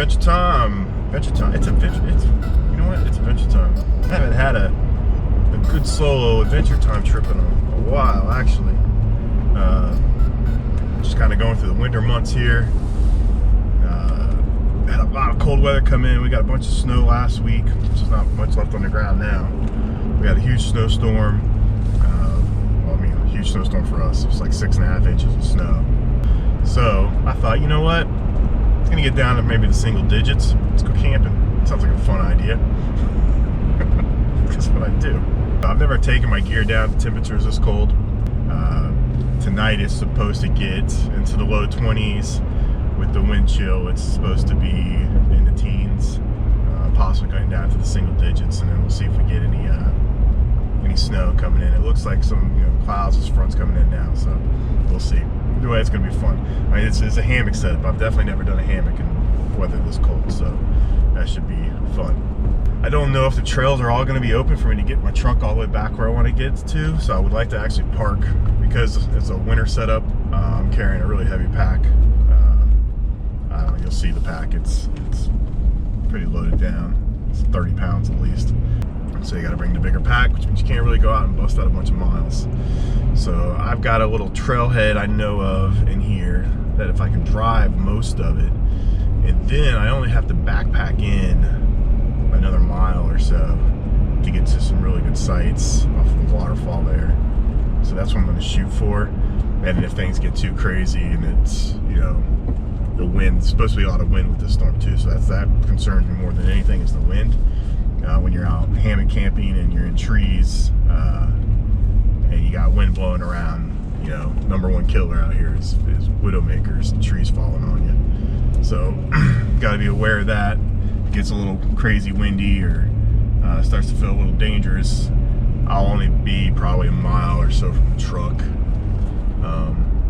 Adventure time. Adventure time. It's adventure. You know what? It's adventure time. I haven't had a good solo adventure time trip in a while, actually. Just kind of going through the winter months here. Had a lot of cold weather come in. We got a bunch of snow last week. There's not much left on the ground now. We had a huge snowstorm. Well, I mean, a huge snowstorm for us. It was like 6.5 inches of snow. So I thought, you know what? It's gonna get down to maybe the single digits. Let's go camping. Sounds like a fun idea. That's what I do. I've never taken my gear down to temperatures this cold. Tonight it's supposed to get into the low 20s with the wind chill. It's supposed to be in the teens, possibly going down to the single digits, and then we'll see if we get any snow coming in. It looks like some clouds, this front's coming in now, so we'll see. Either way, it's going to be fun. I mean, it's a hammock setup. I've definitely never done a hammock in weather this cold, so that should be fun. I don't know if the trails are all going to be open for me to get my truck all the way back where I want to get to, so I would like to actually park, because it's a winter setup. I'm carrying a really heavy pack. I don't know, you'll see the pack. It's pretty loaded down. It's 30 pounds at least. So you got to bring the bigger pack, which means you can't really go out and bust out a bunch of miles. So I've got a little trailhead I know of in here that if I can drive most of it, and then I only have to backpack in another mile or so to get to some really good sites off of the waterfall there. So that's what I'm going to shoot for. And if things get too crazy and it's, the wind, it's supposed to be a lot of wind with this storm too, so that concerns me more than anything is the wind. When you're out hammock camping and you're in trees and you got wind blowing around, number one killer out here is widowmakers and trees falling on you. So got to be aware of that. It gets a little crazy windy or starts to feel a little dangerous, I'll only be probably a mile or so from the truck,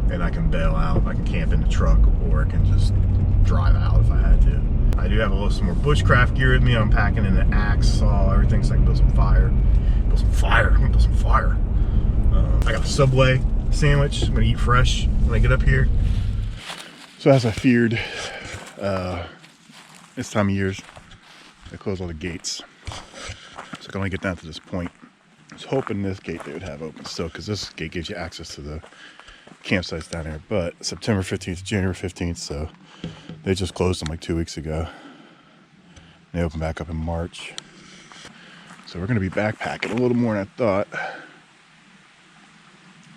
and I can bail out. I can camp in the truck, or I can just drive out if I had to. I do have some more bushcraft gear with me. I'm packing in an axe, saw, everything, so I can build some fire. I'm gonna build some fire. I got a Subway sandwich. I'm gonna eat fresh when I get up here. So as I feared, this time of years, they close all the gates. So I can only get down to this point. I was hoping this gate they would have open still, because this gate gives you access to the campsites down there. But September 15th, January 15th, so they just closed them like 2 weeks ago. They open back up in March. So we're going to be backpacking a little more than I thought,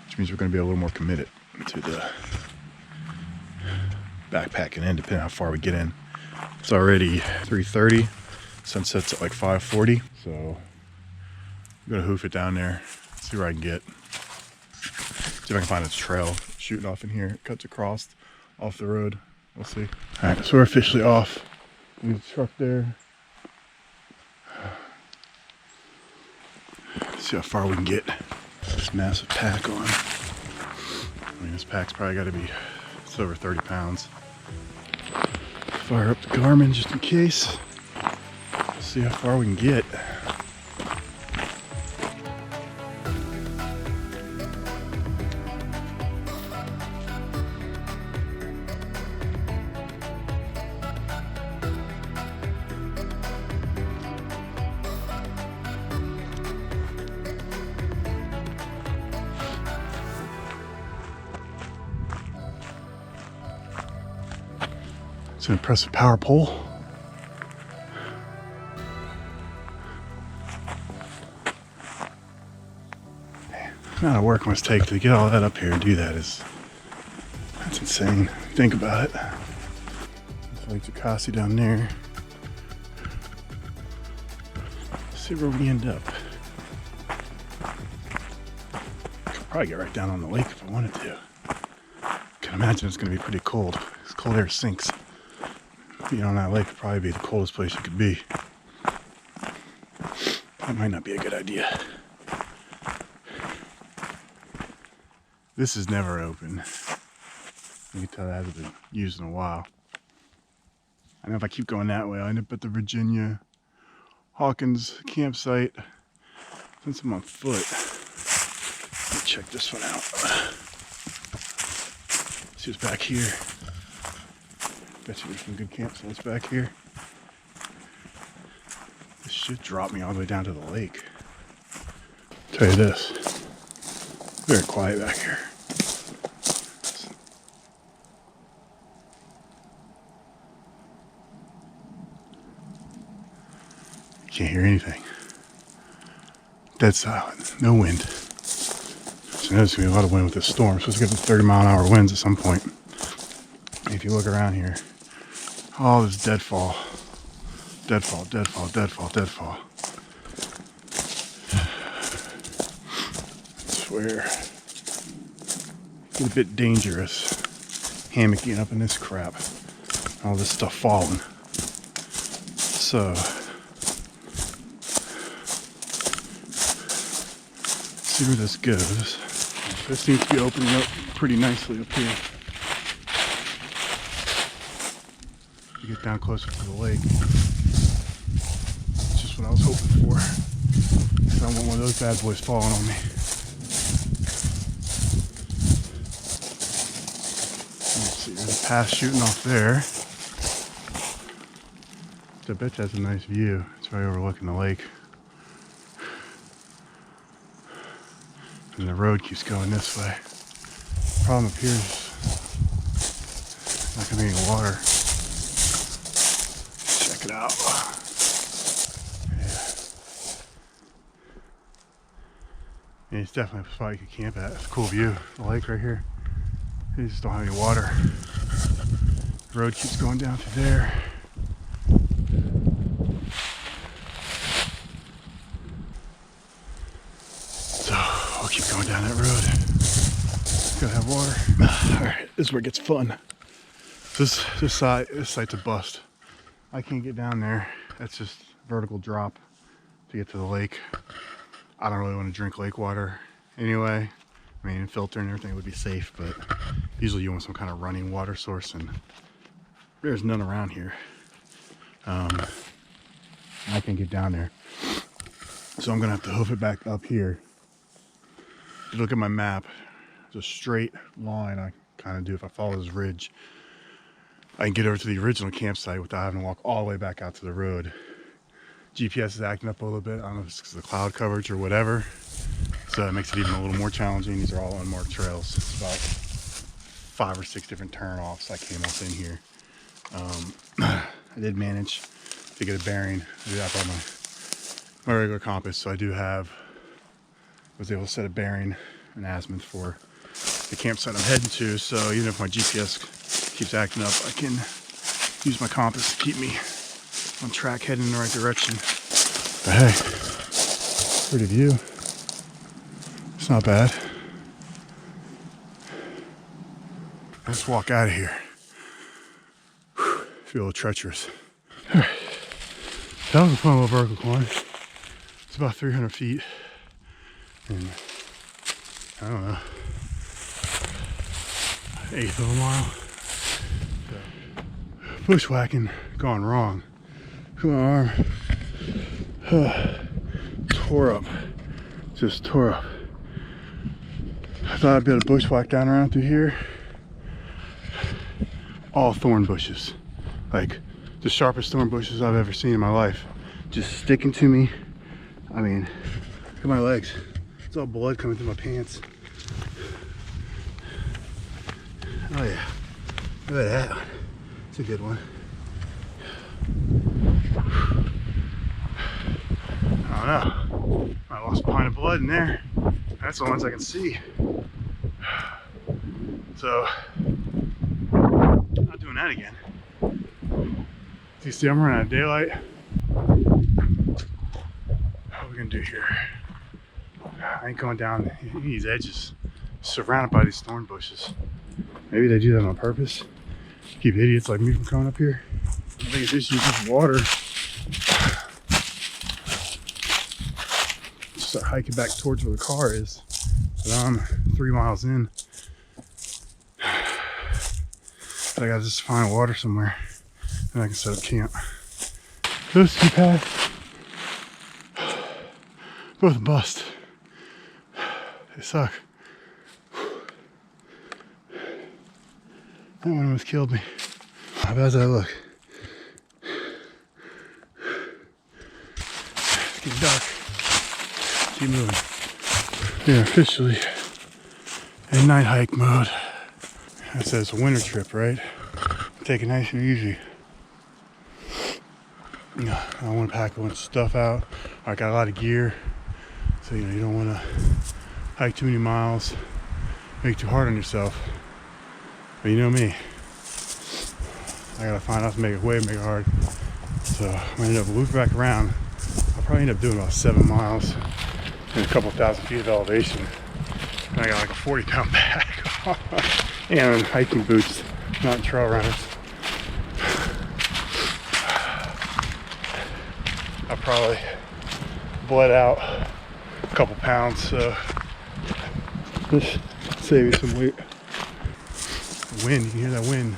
which means we're going to be a little more committed to the backpacking in, depending on how far we get in. It's already 3:30. Sunset's at like 5:40. So I'm going to hoof it down there, see where I can get. See if I can find a trail shooting off in here. It cuts across off the road. We'll see. All right, so we're officially off. Leave the truck there. See how far we can get this massive pack on. I mean, this pack's probably got to be, it's over 30 pounds. Fire up the Garmin just in case. See how far we can get. It's an impressive power pole. Man, the amount of work it must take to get all that up here and do that that's insane. Think about it. It's like Jacassi down there. Let's see where we end up. Could probably get right down on the lake if I wanted to. I can imagine it's going to be pretty cold. This cold air sinks. Being on that lake would probably be the coldest place you could be. That might not be a good idea. This is never open. You can tell that hasn't been used in a while. I know if I keep going that way, I'll end up at the Virginia Hawkins campsite. Since I'm on foot, let me check this one out. See what's back here. Bet you there's some good campsites back here. This should drop me all the way down to the lake. Tell you this, very quiet back here. Can't hear anything. Dead silent, no wind. So there's gonna be a lot of wind with this storm. It's supposed to get to 30-mile-an-hour winds at some point. If you look around here, all this deadfall. Deadfall, deadfall, deadfall, deadfall. I swear. It's a bit dangerous hammocking up in this crap. All this stuff falling. So, see where this goes. This seems to be opening up pretty nicely up here. To get down closer to the lake. It's just what I was hoping for. I don't want one of those bad boys falling on me. Let's see, there's a path shooting off there. I bet that's a nice view. It's right overlooking the lake. And the road keeps going this way. Problem up here is not gonna be any water. Check it out. Yeah, it's definitely a spot you could camp at. It's a cool view. The lake right here. You just don't have any water. The road keeps going down through there. So I'll keep going down that road. Gotta have water. Alright, this is where it gets fun. This site's a bust. I can't get down there. That's just vertical drop to get to the lake. I don't really want to drink lake water anyway. I mean, filter and everything would be safe, but usually you want some kind of running water source, and there's none around here. I can't get down there. So I'm gonna have to hoof it back up here. If you look at my map, it's a straight line I kind of do. If I follow this ridge, I can get over to the original campsite without having to walk all the way back out to the road. GPS is acting up a little bit. I don't know if it's because of the cloud coverage or whatever. So it makes it even a little more challenging. These are all unmarked trails. It's about 5 or 6 different turnoffs I came up in here. I did manage to get a bearing. I did have on my regular compass, so I was able to set a bearing and azimuth for the campsite I'm heading to. So even if my GPS keeps acting up, I can use my compass to keep me on track, heading in the right direction. But hey, pretty view. It's not bad. Let's walk out of here. Whew, feel a little treacherous. All right. That was a fun little vertical climb. It's about 300 feet. And I don't know, 1/8 of a mile. So, bushwhacking gone wrong. My arm tore up, just tore up. I thought I'd be able to bushwhack down around through here. All thorn bushes, like the sharpest thorn bushes I've ever seen in my life, just sticking to me. I mean, look at my legs. It's all blood coming through my pants. Oh yeah, look at that one. It's a good one. I don't know. I lost a pint of blood in there. That's the ones I can see. So, not doing that again. You see, I'm running out of daylight. What are we gonna do here? I ain't going down these edges, surrounded by these thorn bushes. Maybe they do that on purpose. Keep idiots like me from coming up here. I think it's just using water. Start hiking back towards where the car is. But I'm 3 miles in. But I gotta just find water somewhere, and I can set up camp. Those two paths, both a bust. They suck. That one almost killed me. How bad does that look? It's getting dark. Keep moving. Yeah, officially in night hike mode. It says a winter trip, right? Take it nice and easy. I don't want to pack a bunch of stuff out. I got a lot of gear, so you don't want to hike too many miles, make it too hard on yourself. But you know me, I gotta find out to make it hard. So I'm gonna end up looping back around. I'll probably end up doing about 7 miles and a couple thousand feet of elevation. And I got like a 40-pound bag and hiking boots, not trail runners. I probably bled out a couple pounds, so just save you some weight. Wind, you can hear that wind.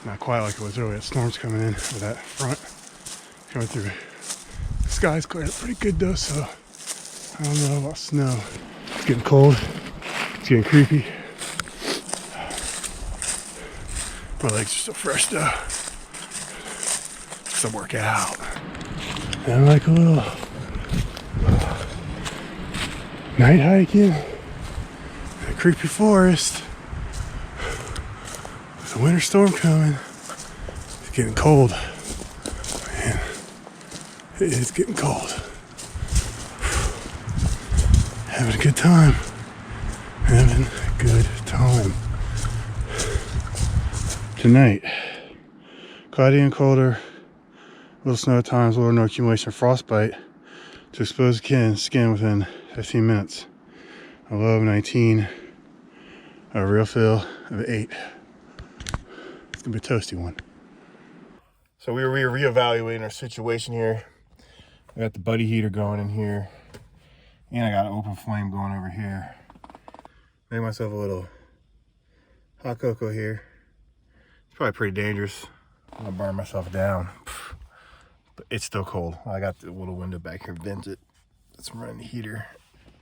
Not quite like it was earlier. That storm's coming in with that front coming through. The sky's cleared up pretty good though, so I don't know about snow. It's getting cold. It's getting creepy. My legs are still fresh though. Just to work out. And like a little night hiking in a creepy forest. There's a winter storm coming. It's getting cold. Man, it is getting cold. Having a good time. Having a good time. Tonight, cloudy and colder. Little snow at times, little or no accumulation of frostbite to expose skin within 15 minutes. A low of 19, a real feel of 8. It's gonna be a toasty one. So we were reevaluating our situation here. I got the buddy heater going in here, and I got an open flame going over here. Made myself a little hot cocoa here. It's probably pretty dangerous. I'm gonna burn myself down. But it's still cold. I got the little window back here, vent it. That's running the heater.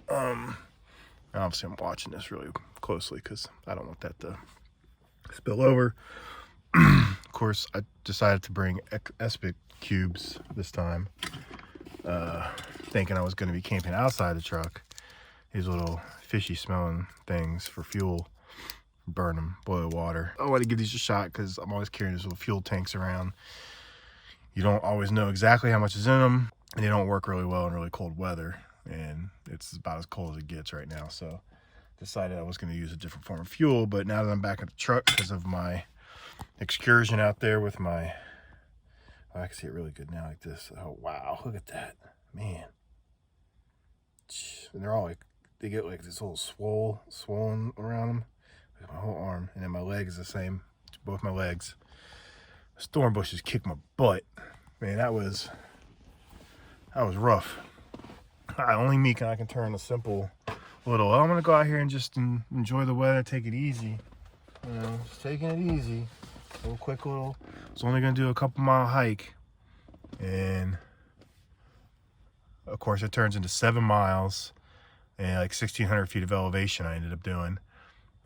Obviously I'm watching this really closely because I don't want that to spill over. Of course, I decided to bring Espic cubes this time, thinking I was going to be camping outside the truck. These little fishy smelling things for fuel. Burn them, boil water. I want to give these a shot because I'm always carrying these little fuel tanks around. You don't always know exactly how much is in them, and they don't work really well in really cold weather, and it's about as cold as it gets right now. So decided I was going to use a different form of fuel, but now that I'm back at the truck because of my excursion out there with my, oh, I can see it really good now like this. Oh wow, look at that, man. And they're all like, they get like this little swollen around them, like my whole arm, and then my leg is the same, both my legs. Storm bushes kicked my butt, man. That was rough. Only me can turn a simple little, I'm gonna go out here and just enjoy the weather, take it easy, just taking it easy. A little quick little, I was only gonna do a couple mile hike, and of course it turns into 7 miles and like 1,600 feet of elevation. I ended up doing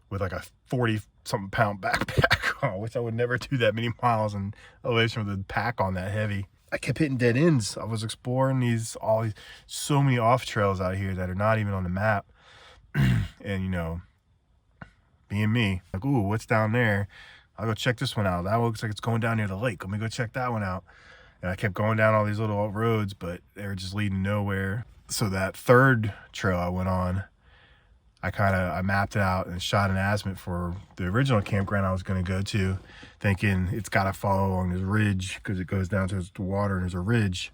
with like a 40-something pound backpack, which I would never do that many miles in elevation with a pack on that heavy. I kept hitting dead ends. I was exploring so many off trails out here that are not even on the map. And being me, like, ooh, what's down there? I'll go check this one out. That looks like it's going down near the lake. Let me go check that one out. And I kept going down all these little roads, but they were just leading nowhere. So that third trail I went on, I mapped it out and shot an azimuth for the original campground I was going to go to, thinking it's got to follow along this ridge because it goes down to the water and there's a ridge.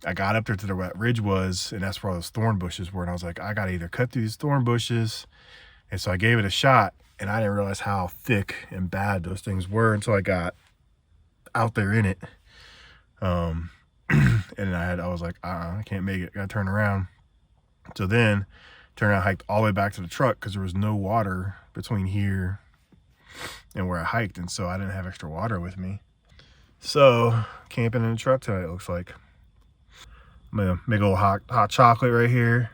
I got up there to where that ridge was, and that's where all those thorn bushes were. And I was like, I got to either cut through these thorn bushes. And so I gave it a shot, and I didn't realize how thick and bad those things were until I got out there in it. And I was like, I can't make it. Got to turn around. So then, turned out I hiked all the way back to the truck because there was no water between here and where I hiked, and so I didn't have extra water with me. So camping in the truck tonight, it looks like. I'm gonna make a little hot chocolate right here.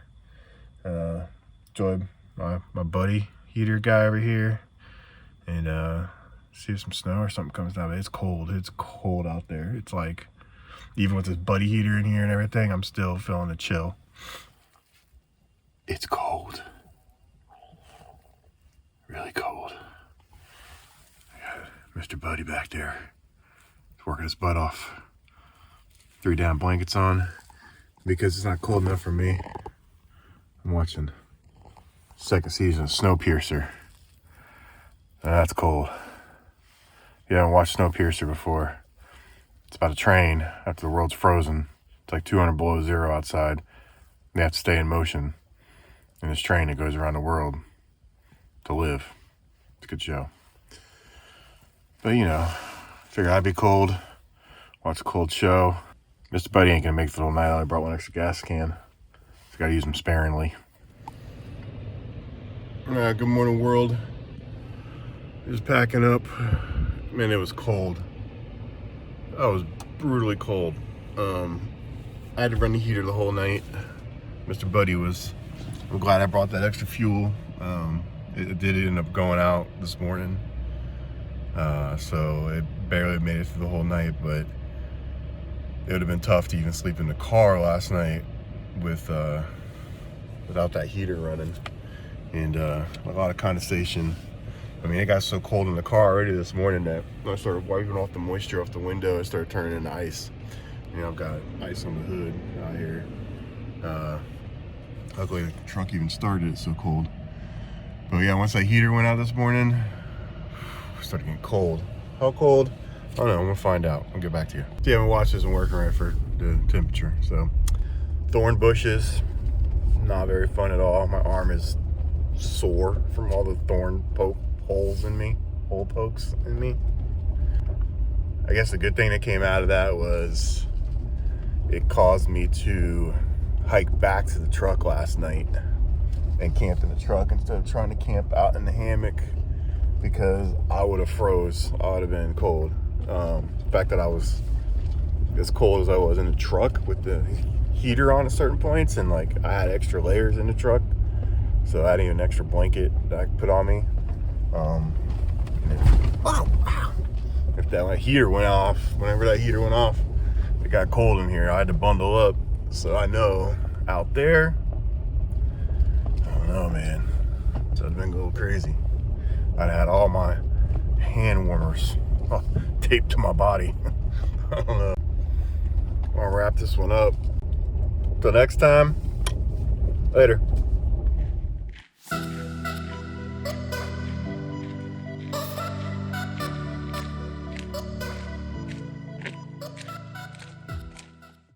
Enjoy my buddy heater guy over here and see if some snow or something comes down. But it's cold. It's cold out there. It's like, even with this buddy heater in here and everything, I'm still feeling the chill. It's cold. Really cold. I got Mr. Buddy back there. He's working his butt off. 3 down blankets on because it's not cold enough for me. I'm watching second season of Snowpiercer. That's cold. You haven't watched Snowpiercer before. It's about a train after the world's frozen. It's like 200 below zero outside. They have to stay in motion in this train that goes around the world to live. It's a good show. But you know, figured I'd be cold, watch a cold show. Mr. Buddy ain't gonna make it the whole night. I only brought 1 extra gas can. So gotta use them sparingly. Good morning, world. Just packing up. Man, it was cold. I was brutally cold. I had to run the heater the whole night. Mr. Buddy was, I'm glad I brought that extra fuel. It did end up going out this morning. So it barely made it through the whole night, but it would have been tough to even sleep in the car last night with without that heater running. And a lot of condensation. I mean, it got so cold in the car already this morning that I started wiping off the moisture off the window and started turning into ice. You know, I've got ice on the hood out here. Luckily the truck even started, it's so cold. But yeah, once that heater went out this morning, it started getting cold. How cold? I don't know, I'm gonna find out. I'll get back to you. The watch isn't working right for the temperature, so. Thorn bushes, not very fun at all. My arm is sore from all the thorn holes in me, hole pokes in me. I guess the good thing that came out of that was it caused me to hike back to the truck last night and camp in the truck instead of trying to camp out in the hammock, because I would have froze. I would have been cold. The fact that I was as cold as I was in the truck with the heater on at certain points, and like I had extra layers in the truck, so I had even an extra blanket that I could put on me. If that heater went off, whenever that heater went off, it got cold in here. I had to bundle up. So I know out there, I don't know, man. So I've been a little crazy. I'd had all my hand warmers taped to my body. I don't know. I'll wrap this one up. Till next time, later.